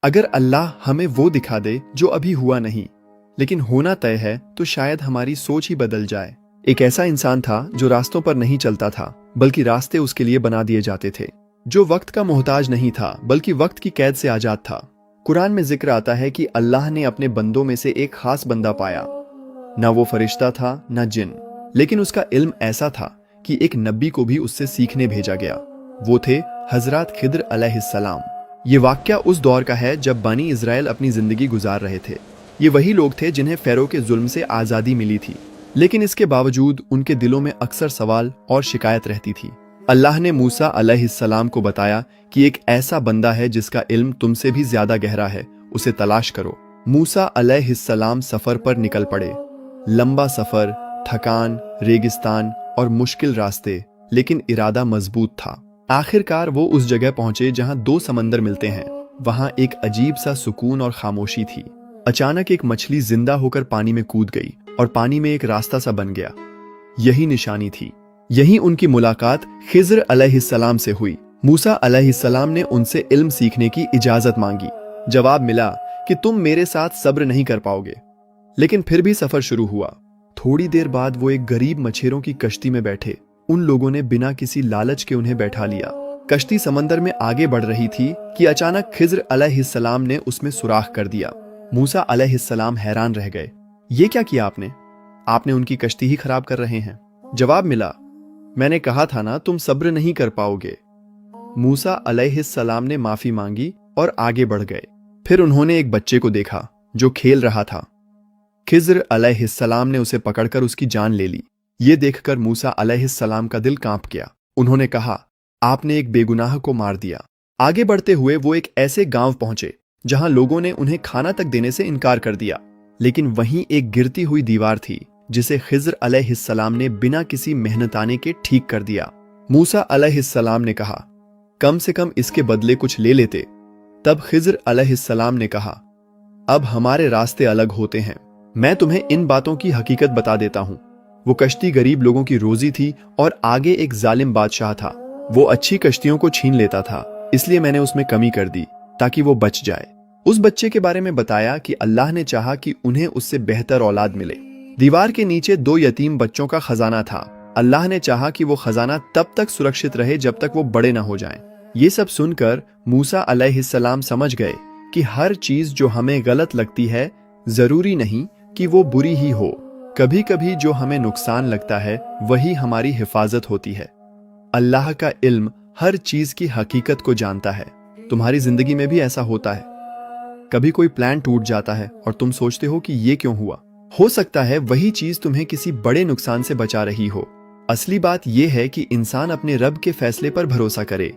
अगर अल्लाह हमें वो दिखा दे जो अभी हुआ नहीं लेकिन होना तय है, तो शायद हमारी सोच ही बदल जाए। एक ऐसा इंसान था जो रास्तों पर नहीं चलता था, बल्कि रास्ते उसके लिए बना दिए जाते थे। जो वक्त का मोहताज नहीं था, बल्कि वक्त की कैद से आजाद था। कुरान में जिक्र आता है कि अल्लाह ने अपने बंदों में से एक खास बंदा पाया। न वो फरिश्ता था न जिन, लेकिन उसका इल्म ऐसा था कि एक नबी को भी उससे सीखने भेजा गया। वो थे हजरत खिद्र अलैहिस्सलाम। ये वाक्या उस दौर का है जब बनी इज़राइल अपनी जिंदगी गुजार रहे थे। ये वही लोग थे जिन्हें फ़ैरो के जुल्म से आज़ादी मिली थी, लेकिन इसके बावजूद उनके दिलों में अक्सर सवाल और शिकायत रहती थी। अल्लाह ने मूसा अलैहिस्सलाम को बताया कि एक ऐसा बंदा है जिसका इल्म तुमसे भी ज्यादा गहरा है, उसे तलाश करो। मूसा अलैहिस्सलाम सफर पर निकल पड़े। लंबा सफर, थकान, रेगिस्तान और मुश्किल रास्ते, लेकिन इरादा मजबूत था। आखिरकार वो उस जगह पहुंचे जहां दो समंदर मिलते हैं। वहां एक अजीब सा सुकून और खामोशी थी। अचानक एक मछली जिंदा होकर पानी में कूद गई और पानी में एक रास्ता सा बन गया। यही निशानी थी। यही उनकी मुलाकात खिज़्र अलैहिस्सलाम से हुई। मूसा अलैहिस्सलाम ने उनसे इल्म सीखने की इजाजत मांगी। जवाब मिला कि तुम मेरे साथ सब्र नहीं कर पाओगे। लेकिन फिर भी सफर शुरू हुआ। थोड़ी देर बाद वो एक गरीब मछेरों की कश्ती में बैठे। उन लोगों ने बिना किसी लालच के उन्हें बैठा लिया। कश्ती समंदर में आगे बढ़ रही थी कि अचानक खिज़्र अलैहिस्सलाम ने उसमें सुराख कर दिया। मूसा अलैहिस्सलाम हैरान रह गए। ये क्या किया आपने? आपने उनकी कश्ती ही खराब कर रहे हैं। जवाब मिला, मैंने कहा था ना तुम सब्र नहीं कर पाओगे। मूसा अलैहिस्सलाम ने माफी मांगी और आगे बढ़ गए। फिर उन्होंने एक बच्चे को देखा जो खेल रहा था। खिज़्र अलैहिस्सलाम ने उसे पकड़कर उसकी जान ले ली। ये देखकर मूसा अलैहिस्सलाम का दिल कांप गया। उन्होंने कहा, आपने एक बेगुनाह को मार दिया। आगे बढ़ते हुए वो एक ऐसे गांव पहुंचे जहां लोगों ने उन्हें खाना तक देने से इनकार कर दिया। लेकिन वहीं एक गिरती हुई दीवार थी जिसे खिज़्र अलैहिस्सलाम ने बिना किसी मेहनताने के ठीक कर दिया। मूसा अलैहिस्सलाम ने कहा, कम से कम इसके बदले कुछ ले लेते। तब खिज़्र अलैहिस्सलाम ने कहा, अब हमारे रास्ते अलग होते हैं। मैं तुम्हें इन बातों की हकीकत बता देता हूं। वो कश्ती गरीब लोगों की रोजी थी और आगे एक जालिम बादशाह था। वो अच्छी कश्तियों को छीन लेता था, इसलिए मैंने उसमें कमी कर दी ताकि वो बच जाए। उस बच्चे के बारे में बताया कि अल्लाह ने चाहा कि उन्हें उससे बेहतर औलाद मिले। दीवार के नीचे दो यतीम बच्चों का खजाना था। अल्लाह ने चाहा कि वो खजाना तब तक सुरक्षित रहे जब तक वो बड़े न हो जाएं। ये सब सुनकर मूसा अलैहिस्सलाम समझ गए कि हर चीज जो हमें गलत लगती है जरूरी नहीं कि वो बुरी ही हो। कभी कभी जो हमें नुकसान लगता है वही हमारी हिफाजत होती है। अल्लाह का इल्म हर चीज की हकीकत को जानता है। तुम्हारी जिंदगी में भी ऐसा होता है। कभी कोई प्लान टूट जाता है और तुम सोचते हो कि ये क्यों हुआ। हो सकता है वही चीज तुम्हें किसी बड़े नुकसान से बचा रही हो। असली बात यह है कि इंसान अपने रब के फैसले पर भरोसा करे।